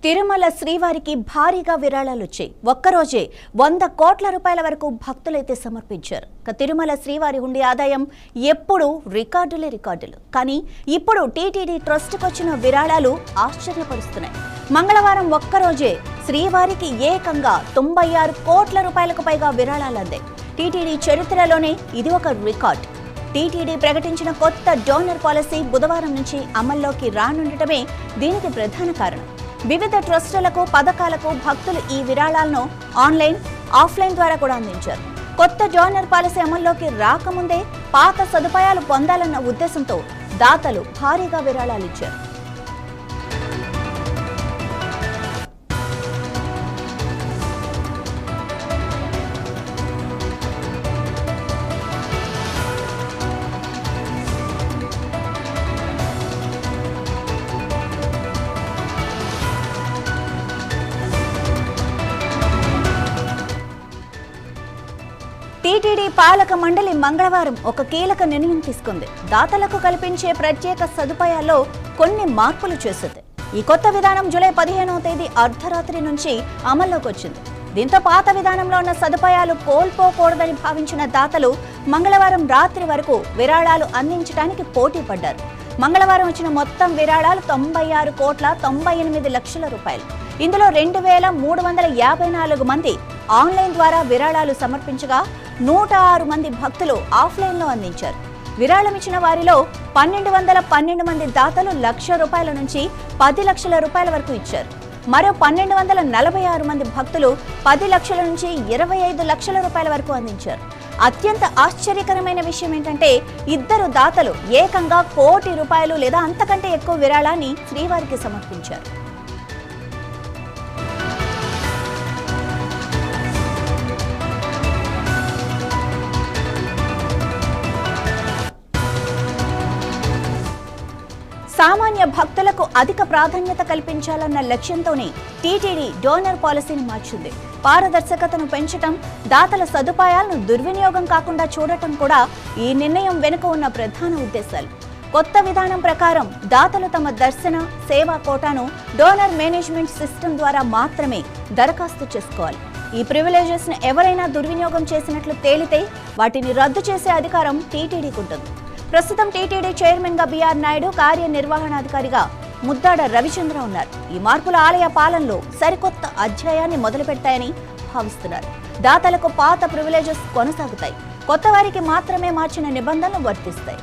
తిరుమల శ్రీవారికి భారీగా విరాళాలు వచ్చాయి. ఒక్కరోజే 100 కోట్ల రూపాయల వరకు భక్తులైతే సమర్పించారు. తిరుమల శ్రీవారి హుండీ ఆదాయం ఎప్పుడు రికార్డులు. కానీ ఇప్పుడు టీటీడీ ట్రస్ట్కి వచ్చిన విరాళాలు ఆశ్చర్యపరుస్తున్నాయి. మంగళవారం ఒక్కరోజే శ్రీవారికి ఏకంగా 96 కోట్ల రూపాయలకు పైగా విరాళాలు అందాయి. టీటీడీ చరిత్రలోనే ఇది ఒక రికార్డ్. టీటీడీ ప్రకటించిన కొత్త డోనర్ పాలసీ బుధవారం నుంచి అమల్లోకి రానుండటమే దీనికి ప్రధాన కారణం. వివిధ ట్రస్టులకు పథకాలకు భక్తులు ఈ విరాళాలను ఆన్లైన్, ఆఫ్లైన్ ద్వారా కూడా అందించారు. కొత్త డోనర్ పాలసీ అమల్లోకి రాకముందే పాత సదుపాయాలు పొందాలన్న ఉద్దేశంతో దాతలు భారీగా విరాళాలు ఇచ్చారు. టీటీడీ పాలక మండలి మంగళవారం ఒక కీలక నిర్ణయం తీసుకుంది. దాతలకు కల్పించే ప్రత్యేక సదుపాయాల్లో కొన్ని మార్పులు చేసింది. ఈ కొత్త విధానం జూలై 15వ తేదీ అర్ధరాత్రి నుంచి అమల్లోకి వచ్చింది. దీంతో పాత విధానంలో ఉన్న సదుపాయాలు కోల్పోకూడదని భావించిన దాతలు మంగళవారం రాత్రి వరకు విరాళాలు అందించడానికి పోటీ పడ్డారు. మంగళవారం వచ్చిన మొత్తం విరాళాలు 96 కోట్ల 98 లక్షల రూపాయలు. ఇందులో 2354 మంది ఆన్లైన్ ద్వారా విరాళాలు సమర్పించగా 106 మంది భక్తులు ఆఫ్లైన్లో అందించారు. విరాళం ఇచ్చిన వారిలో 1212 మంది దాతలు ₹1,00,000 నుంచి 10 లక్షల రూపాయల వరకు ఇచ్చారు. మరో 1246 మంది భక్తులు 10 లక్షల నుంచి 25 లక్షల రూపాయల వరకు అందించారు. అత్యంత ఆశ్చర్యకరమైన విషయం ఏంటంటే ఇద్దరు దాతలు ఏకంగా ₹1,00,00,000 లేదా అంతకంటే ఎక్కువ విరాళాన్ని శ్రీవారికి సమర్పించారు. సామాన్య భక్తులకు అధిక ప్రాధాన్యత కల్పించాలన్న లక్ష్యంతోనే టీటీడీ డోనర్ పాలసీని మార్చింది. పారదర్శకతను పెంచడం, దాతల సదుపాయాలను దుర్వినియోగం కాకుండా చూడటం కూడా ఈ నిర్ణయం వెనుక ఉన్న ప్రధాన ఉద్దేశాలు. కొత్త విధానం ప్రకారం దాతలు తమ దర్శన, సేవా కోటాను డోనర్ మేనేజ్మెంట్ సిస్టమ్ ద్వారా మాత్రమే దరఖాస్తు చేసుకోవాలి. ఈ ప్రివిలేజెస్ ను ఎవరైనా దుర్వినియోగం చేసినట్లు తేలితే వాటిని రద్దు చేసే అధికారం టీటీడీకి ఉంటుంది. ప్రస్తుతం టీటీడీ చైర్మన్ గా బిఆర్ నాయుడు, కార్యనిర్వహణాధికారిగా ముద్దాడ రవిచంద్ర ఉన్నారు. ఈ మార్పుల ఆలయ పాలనలో సరికొత్త అధ్యాయాన్ని మొదలుపెట్టాయని భావిస్తున్నారు. దాతలకు పాత ప్రివిలేజెస్ కొనసాగుతాయి. కొత్త వారికి మాత్రమే మార్చిన నిబంధనలు వర్తిస్తాయి.